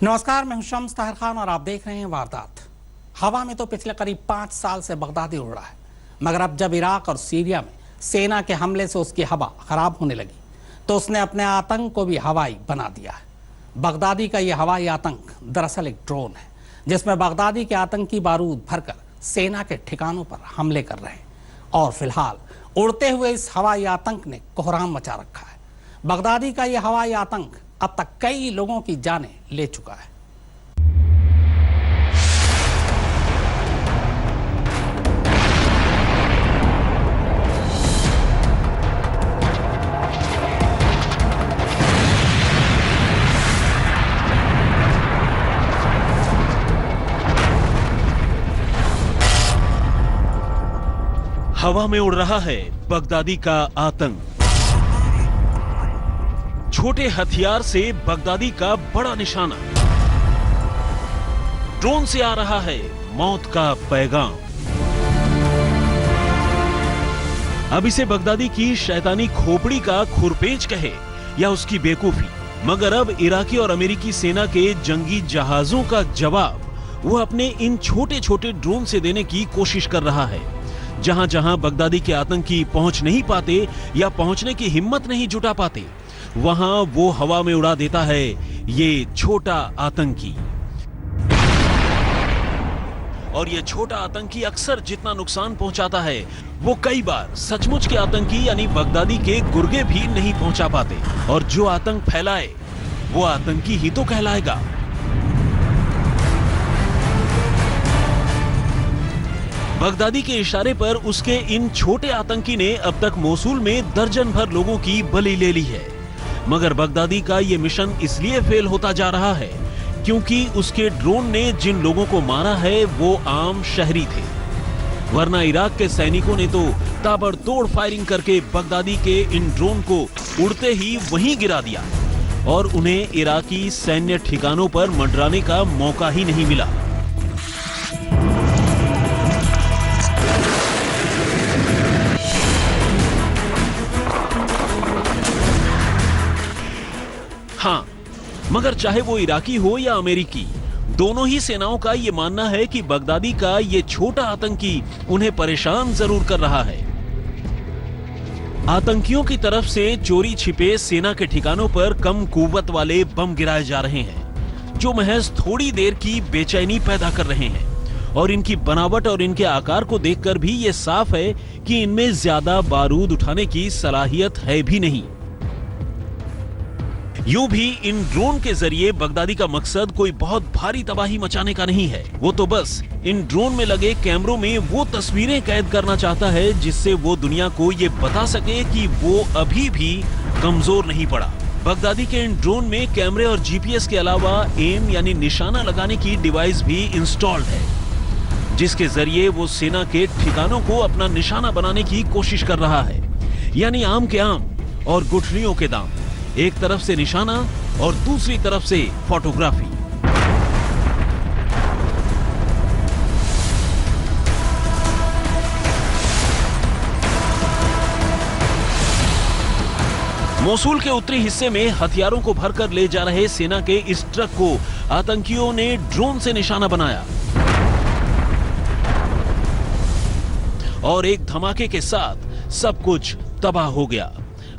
नमस्कार, मैं हूं शम्स ताहिर खान और आप देख रहे हैं वारदात। हवा में तो पिछले करीब 5 साल से बगदादी उड़ रहा है, मगर अब जब इराक और सीरिया में सेना के हमले से उसकी हवा खराब होने लगी तो उसने अपने आतंक को भी हवाई बना दिया है। बगदादी का यह हवाई आतंक दरअसल एक ड्रोन है जिसमें बगदादी के आतंकी बारूद भरकर सेना के ठिकानों पर हमले कर रहे हैं और फिलहाल उड़ते हुए इस हवाई आतंक ने कोहराम मचा रखा है। बगदादी का यह हवाई आतंक अब तक कई लोगों की जानें ले चुका है। हवा में उड़ रहा है बगदादी का आतंक। छोटे हथियार से बगदादी का बड़ा निशाना। ड्रोन से आ रहा है मौत का पैगाम। अब इसे बगदादी की शैतानी खोपड़ी का खुरपेच कहे या उसकी बेवकूफी, मगर अब इराकी और अमेरिकी सेना के जंगी जहाजों का जवाब वो अपने इन छोटे छोटे ड्रोन से देने की कोशिश कर रहा है। जहां जहां बगदादी के आतंकी पहुंच नहीं पाते या पहुंचने की हिम्मत नहीं जुटा पाते, वहां वो हवा में उड़ा देता है ये छोटा आतंकी। और ये छोटा आतंकी अक्सर जितना नुकसान पहुंचाता है वो कई बार सचमुच के आतंकी यानी बगदादी के गुर्गे भी नहीं पहुंचा पाते। और जो आतंक फैलाए वो आतंकी ही तो कहलाएगा। बगदादी के इशारे पर उसके इन छोटे आतंकी ने अब तक मोसूल में दर्जन भर लोगों की बलि ले ली है। मगर बगदादी का यह मिशन इसलिए फेल होता जा रहा है क्योंकि उसके ड्रोन ने जिन लोगों को मारा है वो आम शहरी थे, वरना इराक के सैनिकों ने तो ताबड़तोड़ फायरिंग करके बगदादी के इन ड्रोन को उड़ते ही वहीं गिरा दिया और उन्हें इराकी सैन्य ठिकानों पर मंडराने का मौका ही नहीं मिला। हाँ, मगर चाहे वो इराकी हो या अमेरिकी, दोनों ही सेनाओं का ये मानना है कि बगदादी का ये छोटा आतंकी उन्हें परेशान जरूर कर रहा है। आतंकियों की तरफ से चोरी छिपे सेना के ठिकानों पर कम कुव्वत वाले बम गिराए जा रहे हैं जो महज थोड़ी देर की बेचैनी पैदा कर रहे हैं। और इनकी बनावट और इनके आकार को देखकर भी ये साफ है कि इनमें ज्यादा बारूद उठाने की सलाहियत है भी नहीं। यूं भी इन ड्रोन के जरिए बगदादी का मकसद कोई बहुत भारी तबाही मचाने का नहीं है। वो तो बस इन ड्रोन में लगे कैमरों में वो तस्वीरें कैद करना चाहता है जिससे वो दुनिया को ये बता सके कि वो अभी भी कमजोर नहीं पड़ा। बगदादी के इन ड्रोन में कैमरे और जीपीएस के अलावा एम यानी निशाना लगाने की डिवाइस भी इंस्टॉल्ड है, जिसके जरिए वो सेना के ठिकानों को अपना निशाना बनाने की कोशिश कर रहा है। यानी आम के आम और गुठलियों के दाम, एक तरफ से निशाना और दूसरी तरफ से फोटोग्राफी। मोसूल के उत्तरी हिस्से में हथियारों को भरकर ले जा रहे सेना के इस ट्रक को आतंकियों ने ड्रोन से निशाना बनाया और एक धमाके के साथ सब कुछ तबाह हो गया।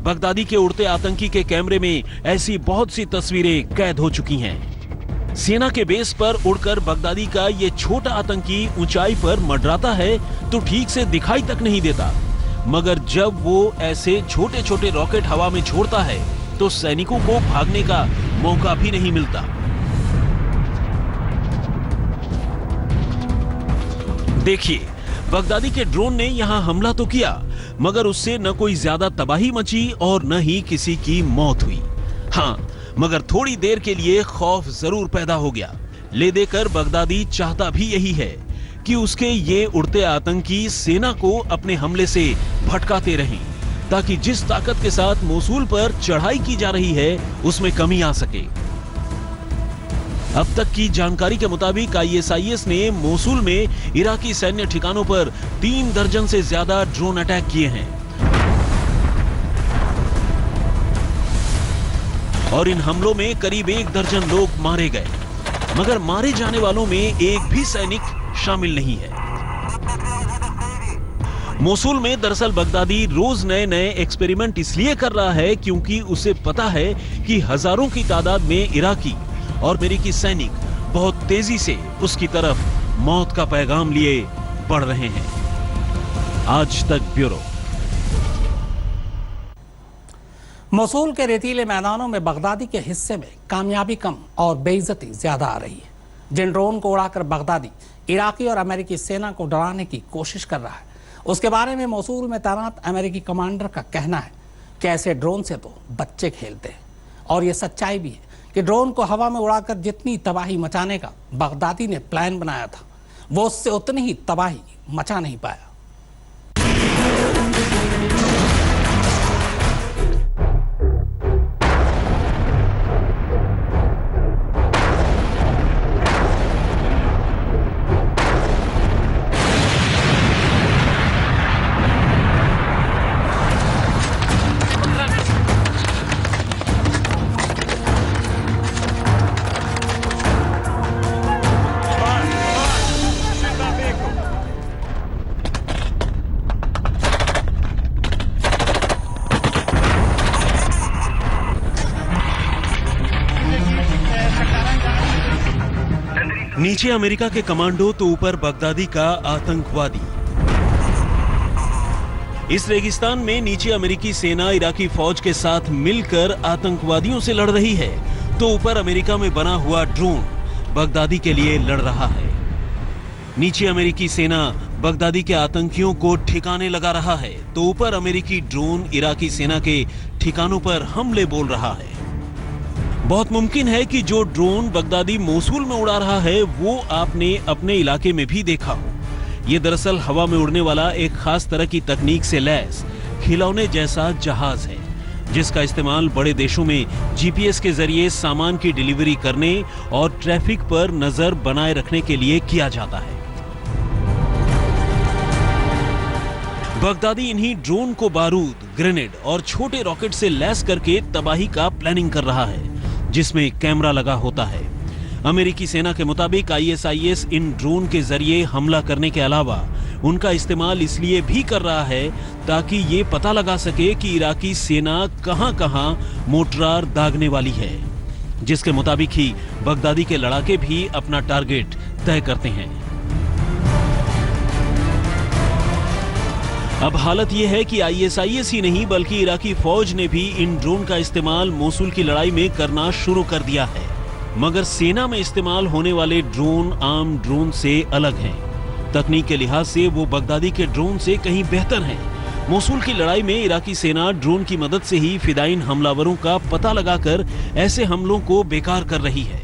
बगदादी के उड़ते आतंकी के कैमरे में ऐसी बहुत सी तस्वीरें कैद हो चुकी हैं। सेना के बेस पर उड़कर बगदादी का ये छोटा आतंकी ऊंचाई पर मंडराता है तो ठीक से दिखाई तक नहीं देता, मगर जब वो ऐसे छोटे छोटे रॉकेट हवा में छोड़ता है तो सैनिकों को भागने का मौका भी नहीं मिलता। देखिए, बगदादी के ड्रोन ने यहां हमला तो किया मगर उससे न कोई ज्यादा तबाही मची और न ही किसी की मौत हुई। हाँ, मगर थोड़ी देर के लिए खौफ जरूर पैदा हो गया। ले देकर बगदादी चाहता भी यही है कि उसके ये उड़ते आतंकी सेना को अपने हमले से भटकाते रहें ताकि जिस ताकत के साथ मोसूल पर चढ़ाई की जा रही है उसमें कमी आ सके। अब तक की जानकारी के मुताबिक ISIS ने मोसूल में इराकी सैन्य ठिकानों पर 3 दर्जन से ज्यादा ड्रोन अटैक किए हैं और इन हमलों में करीब 1 दर्जन लोग मारे गए। मगर मारे जाने वालों में एक भी सैनिक शामिल नहीं है। मोसुल में दरअसल बगदादी रोज नए नए एक्सपेरिमेंट इसलिए कर रहा है क्योंकि उसे पता है कि हजारों की तादाद में इराकी और अमेरिकी सैनिक बहुत तेजी से उसकी तरफ मौत का पैगाम लिए बढ़ रहे हैं। आज तक ब्यूरो। मोसुल के रेतीले मैदानों में बगदादी के हिस्से में कामयाबी कम और बेइज्जती ज्यादा आ रही है। जिन ड्रोन को उड़ाकर बगदादी इराकी और अमेरिकी सेना को डराने की कोशिश कर रहा है, उसके बारे में मोसुल में तैनात अमेरिकी कमांडर का कहना है कि ऐसे ड्रोन से तो बच्चे खेलते हैं। और यह सच्चाई भी है कि ड्रोन को हवा में उड़ाकर जितनी तबाही मचाने का बगदादी ने प्लान बनाया था, वो उससे उतनी ही तबाही मचा नहीं पाया। नीचे अमेरिका के कमांडो तो ऊपर बगदादी का आतंकवादी। इस रेगिस्तान में नीचे अमेरिकी सेना इराकी फौज के साथ मिलकर आतंकवादियों से लड़ रही है, तो ऊपर अमेरिका में बना हुआ ड्रोन बगदादी के लिए लड़ रहा है। नीचे अमेरिकी सेना बगदादी के आतंकियों को ठिकाने लगा रहा है, तो ऊपर अमेरिकी ड्रोन इराकी सेना के ठिकानों पर हमले बोल रहा है। बहुत मुमकिन है कि जो ड्रोन बगदादी मोसुल में उड़ा रहा है वो आपने अपने इलाके में भी देखा हो। ये दरअसल हवा में उड़ने वाला एक खास तरह की तकनीक से लैस खिलौने जैसा जहाज है, जिसका इस्तेमाल बड़े देशों में जीपीएस के जरिए सामान की डिलीवरी करने और ट्रैफिक पर नजर बनाए रखने के लिए किया जाता है। बगदादी इन्हीं ड्रोन को बारूद, ग्रेनेड और छोटे रॉकेट से लैस करके तबाही का प्लानिंग कर रहा है, जिसमें कैमरा लगा होता है। अमेरिकी सेना के मुताबिक आईएसआईएस इन ड्रोन के जरिए हमला करने के अलावा उनका इस्तेमाल इसलिए भी कर रहा है ताकि ये पता लगा सके कि इराकी सेना कहां-कहां मोर्टार दागने वाली है, जिसके मुताबिक ही बगदादी के लड़ाके भी अपना टारगेट तय करते हैं। अब हालत यह है कि आईएसआईएस ही नहीं बल्कि इराकी फौज ने भी इन ड्रोन का इस्तेमाल मोसुल की लड़ाई में करना शुरू कर दिया है। मगर सेना में इस्तेमाल होने वाले ड्रोन आम ड्रोन से अलग हैं। तकनीक के लिहाज से वो बगदादी के ड्रोन से कहीं बेहतर हैं। मोसुल की लड़ाई में इराकी सेना ड्रोन की मदद से ही फिदाइन हमलावरों का पता लगाकर ऐसे हमलों को बेकार कर रही है।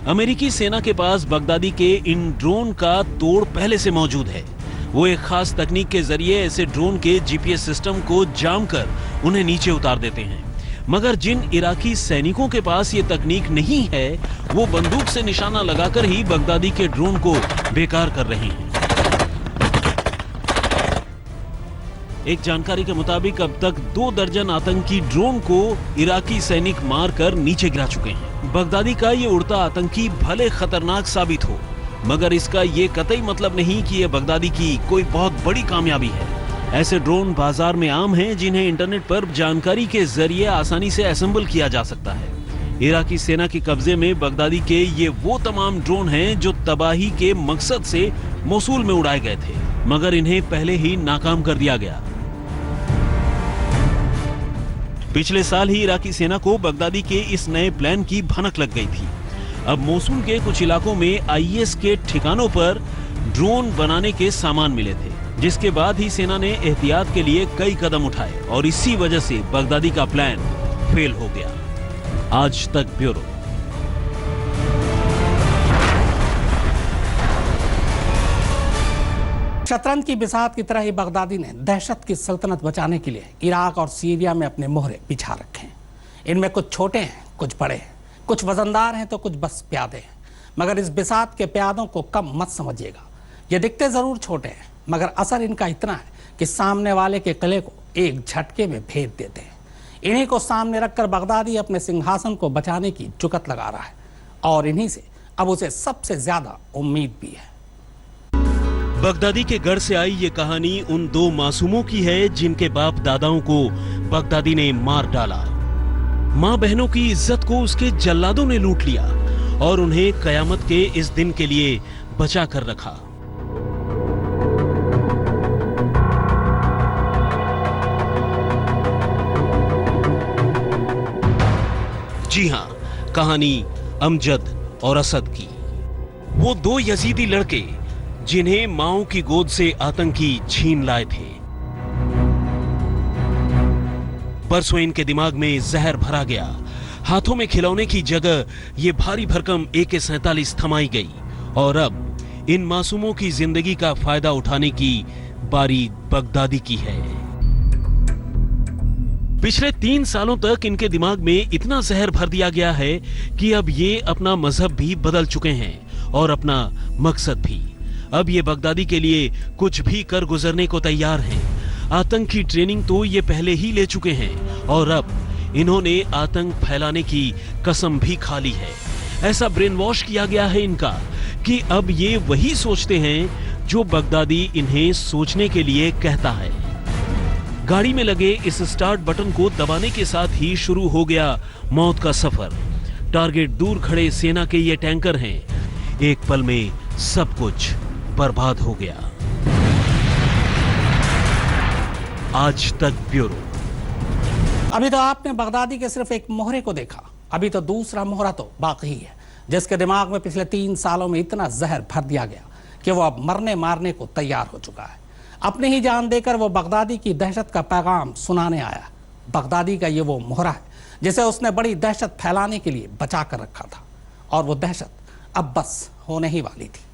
अमेरिकी सेना के पास बगदादी के इन ड्रोन का तोड़ पहले से मौजूद है। वो एक खास तकनीक के जरिए ऐसे ड्रोन के जीपीएस सिस्टम को जाम कर उन्हें नीचे उतार देते हैं। मगर जिन इराकी सैनिकों के पास ये तकनीक नहीं है, वो बंदूक से निशाना लगाकर ही बगदादी के ड्रोन को बेकार कर रहे हैं। एक जानकारी के मुताबिक अब तक 2 दर्जन आतंकी ड्रोन को इराकी सैनिक मारकर नीचे गिरा चुके हैं। बगदादी का ये उड़ता आतंकी भले खतरनाक साबित हो, मगर इसका ये कतई मतलब नहीं कि ये बगदादी की कोई बहुत बड़ी कामयाबी है। ऐसे ड्रोन बाजार में आम हैं, जिन्हें इंटरनेट पर जानकारी के जरिए आसानी से असेंबल किया जा सकता है। इराकी सेना के कब्जे में बगदादी के ये वो तमाम ड्रोन हैं जो तबाही के मकसद से मोसुल में उड़ाए गए थे, मगर इन्हें पहले ही नाकाम कर दिया गया। पिछले साल ही इराकी सेना को बगदादी के इस नए प्लान की भनक लग गई थी। अब मोसुल के कुछ इलाकों में आईएस के ठिकानों पर ड्रोन बनाने के सामान मिले थे, जिसके बाद ही सेना ने एहतियात के लिए कई कदम उठाए और इसी वजह से बगदादी का प्लान फेल हो गया। आज तक ब्यूरो। शतरंज की बिसात की तरह ही बगदादी ने दहशत की सल्तनत बचाने के लिए इराक और सीरिया में अपने मोहरे बिछा रखे हैं। इनमें कुछ छोटे हैं, कुछ बड़े हैं, कुछ वजनदार हैं तो कुछ बस प्यादे हैं। मगर इस बिसात के प्यादों को कम मत समझिएगा। ये दिखते जरूर छोटे हैं, मगर असर इनका इतना है कि सामने वाले के किले को एक झटके में भेद देते हैं। इन्हीं को सामने रखकर बगदादी अपने सिंहासन को बचाने की जुगत लगा रहा है और इन्हीं से अब उसे सबसे ज्यादा उम्मीद भी है। बगदादी के गढ़ से आई ये कहानी उन दो मासूमों की है जिनके बाप दादाओं को बगदादी ने मार डाला। मां बहनों की इज्जत को उसके जल्लादों ने लूट लिया और उन्हें कयामत के इस दिन के लिए बचा कर रखा। जी हां, कहानी अमजद और असद की। वो दो यजीदी लड़के जिन्हें माओ की गोद से आतंकी छीन लाए थे। परसों इनके दिमाग में जहर भरा गया। हाथों में खिलौने की जगह ये भारी भरकम AK-47 थमाई गई और अब इन मासूमों की जिंदगी का फायदा उठाने की बारी बगदादी की है। पिछले 3 सालों तक इनके दिमाग में इतना जहर भर दिया गया है कि अब ये अपना मजहब भी बदल चुके हैं और अपना मकसद भी। अब ये बगदादी के लिए कुछ भी कर गुजरने को तैयार हैं। आतंक की ट्रेनिंग तो ये पहले ही ले चुके हैं और अब इन्होंने आतंक फैलाने की कसम भी खा ली है। ऐसा ब्रेन वॉश किया गया है इनका कि अब ये वही सोचते हैं जो बगदादी इन्हें सोचने के लिए कहता है। गाड़ी में लगे इस स्टार्ट बटन को दबाने के साथ ही शुरू हो गया मौत का सफर। टारगेट दूर खड़े सेना के ये टैंकर हैं। एक पल में सब कुछ बर्बाद हो गया। आज तक ब्यूरो। अभी तो आपने बगदादी के सिर्फ एक मोहरे को देखा, अभी तो दूसरा मोहरा तो बाकी है, जिसके दिमाग में पिछले 3 सालों में इतना जहर भर दिया गया कि वो अब मरने मारने को तैयार हो चुका है। अपनी ही जान देकर वो बगदादी की दहशत का पैगाम सुनाने आया। बगदादी का ये वो मोहरा है जिसे उसने बड़ी दहशत फैलाने के लिए बचा कर रखा था और वो दहशत अब बस होने ही वाली थी।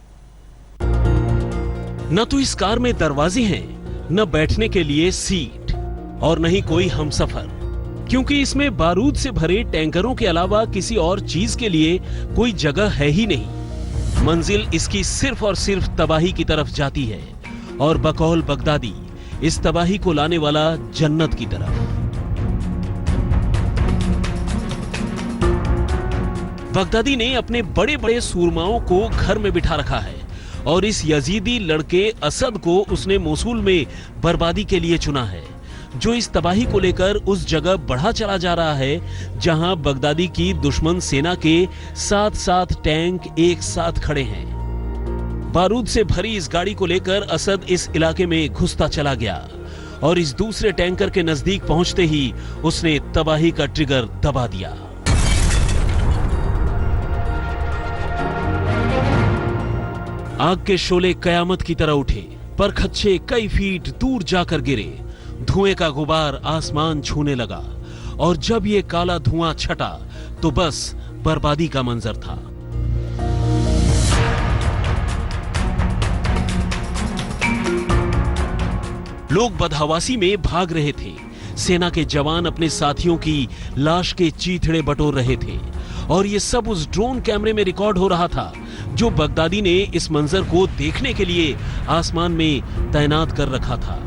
न तो इस कार में दरवाजे हैं, न बैठने के लिए सीट और न ही कोई हमसफर, क्योंकि इसमें बारूद से भरे टैंकरों के अलावा किसी और चीज के लिए कोई जगह है ही नहीं। मंजिल इसकी सिर्फ और सिर्फ तबाही की तरफ जाती है और बकौल बगदादी इस तबाही को लाने वाला जन्नत की तरफ। बगदादी ने अपने बड़े बड़े सूरमाओं को घर में बिठा रखा है और इस यजीदी लड़के असद को उसने मोसूल में बर्बादी के लिए चुना है, जो इस तबाही को लेकर उस जगह बढ़ा चला जा रहा है जहां बगदादी की दुश्मन सेना के 7-7 टैंक एक साथ खड़े हैं। बारूद से भरी इस गाड़ी को लेकर असद इस इलाके में घुसता चला गया और इस दूसरे टैंकर के नजदीक पहुंचते ही उसने तबाही का ट्रिगर दबा दिया। आग के शोले कयामत की तरह उठे, पर खच्चे कई फीट दूर जाकर गिरे। धुएं का गुबार आसमान छूने लगा और जब ये काला धुआं छटा तो बस बर्बादी का मंजर था। लोग बदहवासी में भाग रहे थे। सेना के जवान अपने साथियों की लाश के चीथड़े बटोर रहे थे और ये सब उस ड्रोन कैमरे में रिकॉर्ड हो रहा था जो बगदादी ने इस मंजर को देखने के लिए आसमान में तैनात कर रखा था।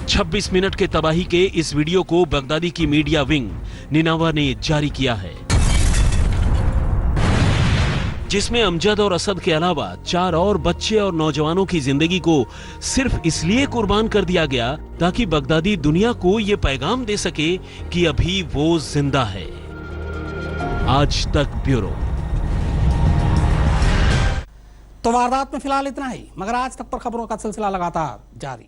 26 मिनट के तबाही के इस वीडियो को बगदादी की मीडिया विंग निनावा ने जारी किया है, जिसमें अमजद और असद के अलावा 4 और बच्चे और नौजवानों की जिंदगी को सिर्फ इसलिए कुर्बान कर दिया गया ताकि बगदादी दुनिया को यह पैगाम दे सके कि अभी वो जिंदा है। आज तक ब्यूरो। तो वारदात में फिलहाल इतना ही, मगर आज तक पर खबरों का सिलसिला लगातार जारी।